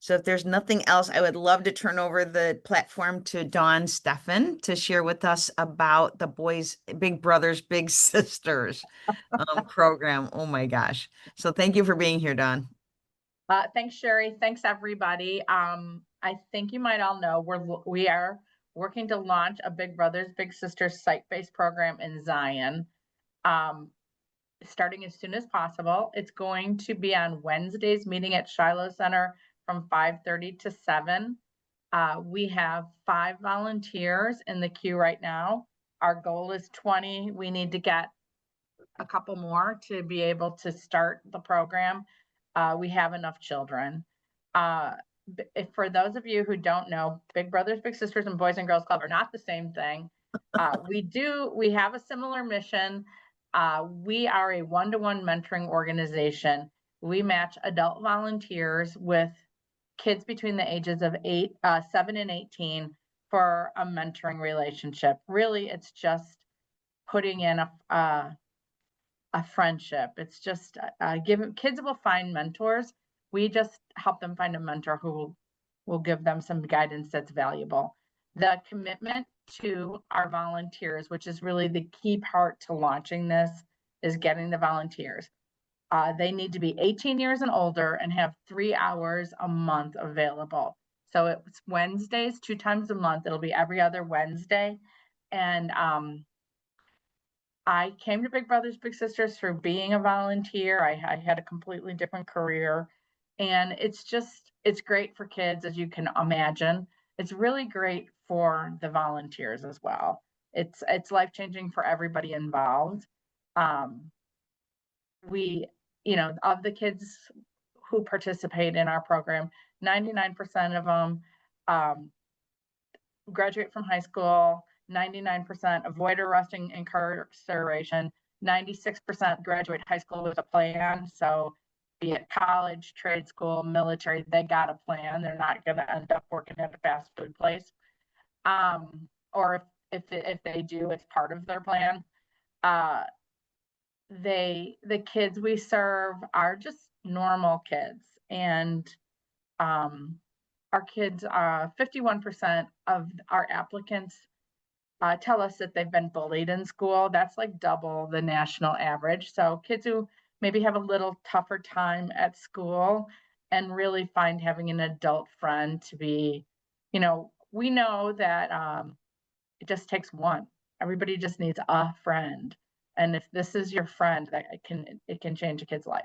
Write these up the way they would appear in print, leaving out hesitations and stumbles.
So if there's nothing else, I would love to turn over the platform to Dawn Steffen to share with us about the Boys Big Brothers Big Sisters program. Oh my gosh. So thank you for being here, Dawn. Thanks, Sherry. Thanks, everybody. I think you might all know we are working to launch a Big Brothers Big Sisters site-based program in Zion, um, starting as soon as possible. It's going to be on Wednesdays, meeting at Shiloh Center from 5:30 to 7. We have 5 volunteers in the queue right now. Our goal is 20. We need to get a couple more to be able to start the program. We have enough children. Uh, for those of you who don't know, Big Brothers Big Sisters and Boys and Girls Club are not the same thing. We have a similar mission. We are a one-to-one mentoring organization. We match adult volunteers with kids between the ages of 7 and 18 for a mentoring relationship. Really, it's just putting in a friendship. It's just kids will find mentors. We just help them find a mentor who will give them some guidance that's valuable. The commitment to our volunteers, which is really the key part to launching this, is getting the volunteers. They need to be 18 years and older and have 3 hours a month available. So it's Wednesdays, 2 times a month. It'll be every other Wednesday. And I came to Big Brothers Big Sisters through being a volunteer. I had a completely different career, and it's great for kids, as you can imagine. It's really great for the volunteers as well. It's life-changing for everybody involved. Um, we, of the kids who participate in our program, 99% of them um, graduate from high school, 99% avoid arresting incarceration, 96% graduate high school with a plan. So be it college, trade school, military, they got a plan. They're not going to end up working at a fast food place. Or if they do, it's part of their plan. Uh, the kids we serve are just normal kids, and our kids, 51% of our applicants tell us that they've been bullied in school. That's like double the national average. So kids who maybe have a little tougher time at school and really find having an adult friend to be, we know that it just takes one. Everybody just needs a friend. And if this is your friend, that it can change a kid's life.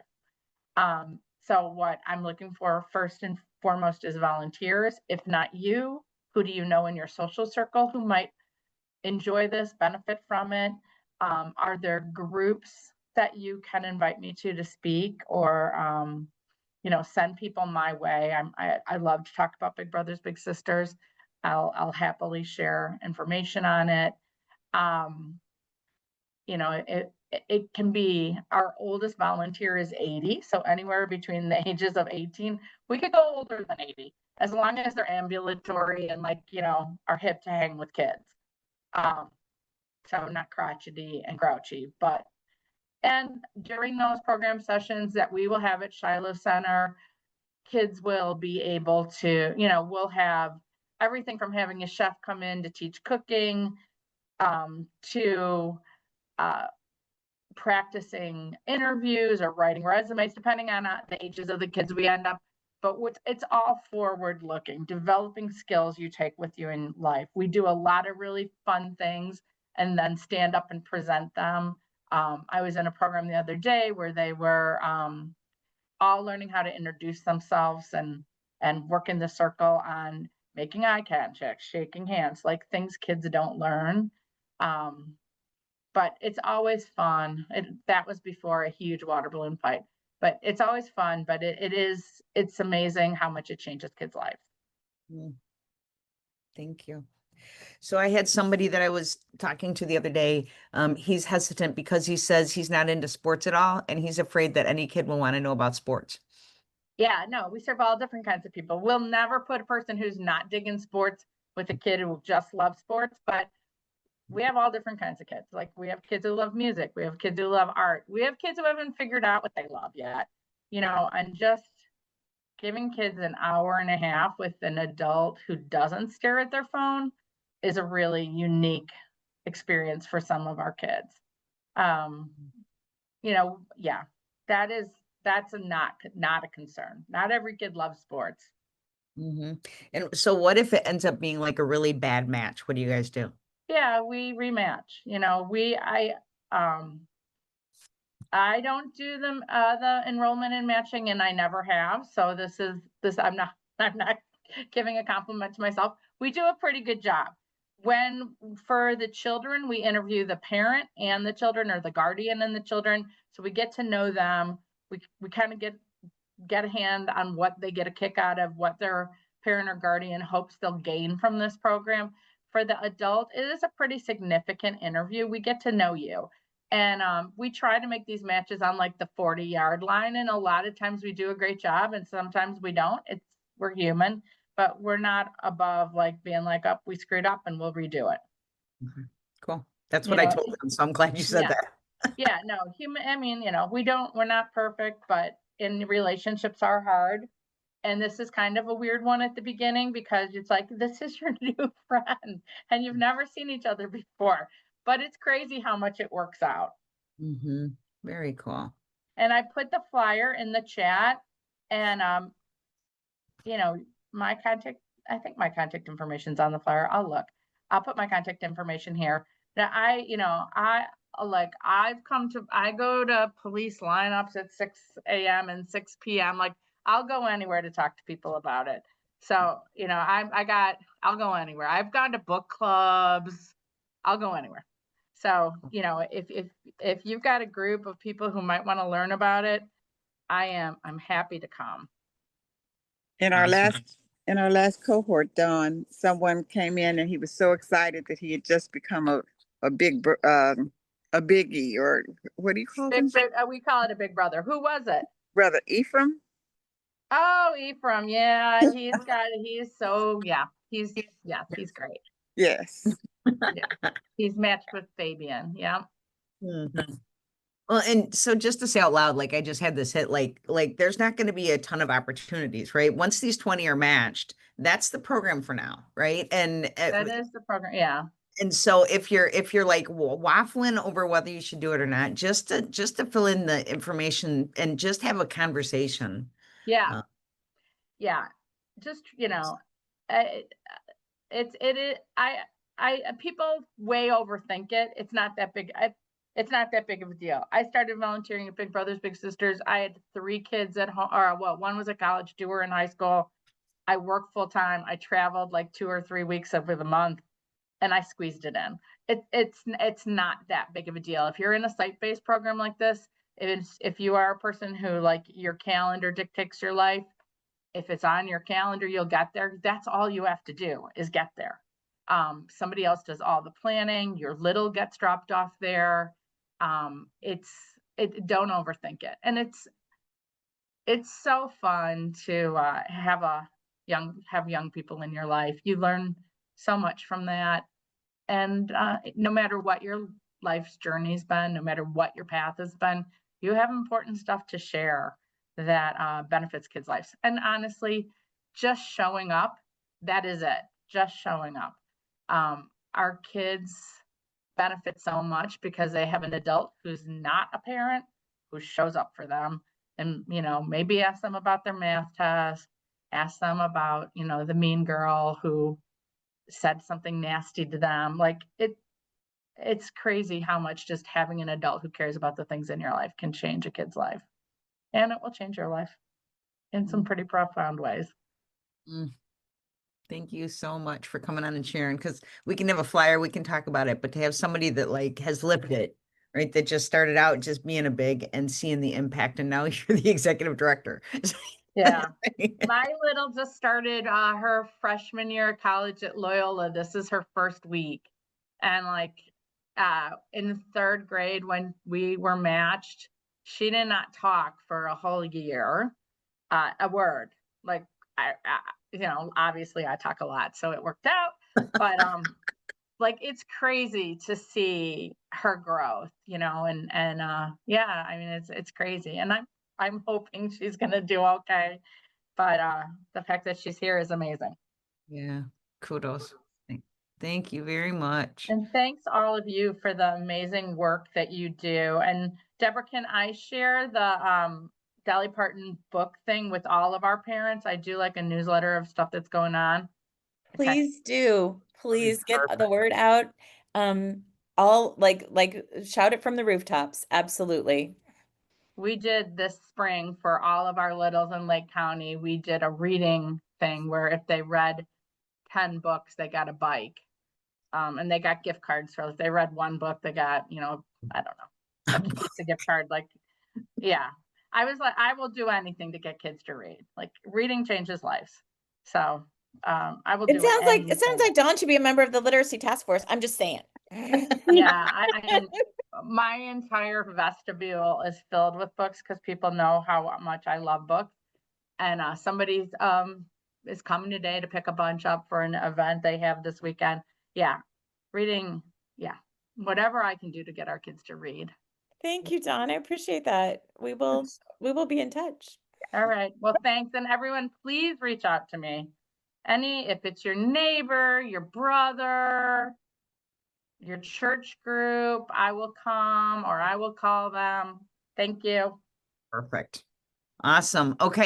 So what I'm looking for first and foremost is volunteers. If not you, who do you know in your social circle who might enjoy this, benefit from it? Are there groups that you can invite me to speak, or send people my way? I love to talk about Big Brothers Big Sisters. I'll happily share information on it. Um, it can be, our oldest volunteer is 80, so anywhere between the ages of 18, we could go older than 80, as long as they're ambulatory and are hip to hang with kids. So not crotchety and grouchy, and during those program sessions that we will have at Shiloh Center, kids will be able to, we'll have everything from having a chef come in to teach cooking, to practicing interviews or writing resumes, depending on the ages of the kids we end up. But it's all forward looking, developing skills you take with you in life. We do a lot of really fun things and then stand up and present them. I was in a program the other day where they were all learning how to introduce themselves and work in the circle on making eye contact, shaking hands, like things kids don't learn. But it's always fun. That was before a huge water balloon fight, but it's always fun. But it's amazing how much it changes kids' lives. Thank you. So I had somebody that I was talking to the other day. He's hesitant because he says he's not into sports at all, and he's afraid that any kid will want to know about sports. Yeah, no, we serve all different kinds of people. We'll never put a person who's not digging sports with a kid who just loves sports, but we have all different kinds of kids. Like we have kids who love music. We have kids who love art. We have kids who haven't figured out what they love yet, and just giving kids an hour and a half with an adult who doesn't stare at their phone is a really unique experience for some of our kids. Um, yeah, that is that's a not a concern. Not every kid loves sports. Hmm. And so what if it ends up being like a really bad match? What do you guys do? Yeah, we rematch. Um I don't do the enrollment and matching, and I never have. So this I'm not giving a compliment to myself. We do a pretty good job. When for the children, we interview the parent and the children, or the guardian and the children, so we get to know them. We kind of get a hand on what they get a kick out of, what their parent or guardian hopes they'll gain from this program. For the adult, it is a pretty significant interview. We get to know you. And we try to make these matches on like the 40-yard line. And a lot of times we do a great job, and sometimes we don't. We're human, but we're not above like being like, oh, we screwed up and we'll redo it. Mhm. Cool. That's You what I know, told them. So I'm glad you said yeah. that. Yeah, no, human, I mean, we're not perfect, but in relationships are hard. And this is kind of a weird one at the beginning because it's like, this is your new friend and you've never seen each other before. But it's crazy how much it works out. Hmm. Very cool. And I put the flyer in the chat, and you know, my contact, I think my contact information's on the flyer. I'll look. I'll put my contact information here. Now I go to police lineups at 6 a.m. and 6 p.m. Like, I'll go anywhere to talk to people about it. So, I'll go anywhere. I've gone to book clubs. I'll go anywhere. So, if you've got a group of people who might want to learn about it, I'm happy to come. In our Awesome. last cohort, Don, someone came in and he was so excited that he had just become a a biggie, or what do you call them? We call it a big brother. Who was it? Brother Ephraim? Oh, Ephraim. Yeah, he's great. Yes. Yeah. He's matched with Fabian. Yeah. Mhm. Well, and so just to say out loud, like I just had this hit, like there's not going to be a ton of opportunities, right? Once these 20 are matched, that's the program for now, right? That is the program. Yeah. And so if you're like waffling over whether you should do it or not, just to fill in the information and just have a conversation. Yeah. Uh, Yeah. Just, I- it is, people way overthink it. It's not that big. It's not that big of a deal. I started volunteering at Big Brothers Big Sisters. I had 3 kids at home, or well, one was a college, 2 were in high school. I worked full time. I traveled like 2 or 3 weeks over the month, and I squeezed it in. It's not that big of a deal. If you're in a site-based program like this, if you are a person who, like, your calendar dictates your life, if it's on your calendar, you'll get there. That's all you have to do is get there. Somebody else does all the planning. Your little gets dropped off there. Don't overthink it. And it's so fun to have young people in your life. You learn so much from that. And no matter what your life's journey's been, no matter what your path has been, you have important stuff to share that benefits kids' lives. And honestly, just showing up, that is it. Just showing up. Our kids benefit so much because they have an adult who's not a parent, who shows up for them, and maybe ask them about their math test, ask them about the mean girl who said something nasty to them. Like, it's crazy how much just having an adult who cares about the things in your life can change a kid's life. And it will change your life in some pretty profound ways. mm. Thank you so much for coming on and sharing, because we can have a flyer, we can talk about it, but to have somebody that like has lived it, right? That just started out just being a big and seeing the impact, and now you're the executive director. Yeah. My little just started her freshman year of college at Loyola. This is her first week. And like in 3rd grade, when we were matched, she did not talk for a whole year, a word. Like, obviously I talk a lot, so it worked out. But like, it's crazy to see her growth, and yeah, I mean, it's crazy. And I'm hoping she's gonna do okay. but the fact that she's here is amazing. Yeah. Kudos. Thank you very much. And thanks all of you for the amazing work that you do. And Deborah, can I share the Dolly Parton book thing with all of our parents? I do like a newsletter of stuff that's going on. Please do. Please get the word out. All like shout it from the rooftops. Absolutely. We did this spring for all of our littles in Lake County. We did a reading thing where if they read 10 books, they got a bike. And they got gift cards for, if they read one book, they got, I don't know, a pizza gift card. Like, yeah. I was like, I will do anything to get kids to read. Like, reading changes lives. So I will do It sounds anything. like Dawn should be a member of the literacy task force. I'm just saying. Yeah, I mean, my entire vestibule is filled with books because people know how much I love books. And somebody is coming today to pick a bunch up for an event they have this weekend. Yeah, reading, yeah, whatever I can do to get our kids to read. Thank you, Dawn. I appreciate that. We will be in touch. All right. Well, thanks. And everyone, please reach out to me. If it's your neighbor, your brother, your church group, I will come or I will call them. Thank you. Perfect. Awesome. Okay.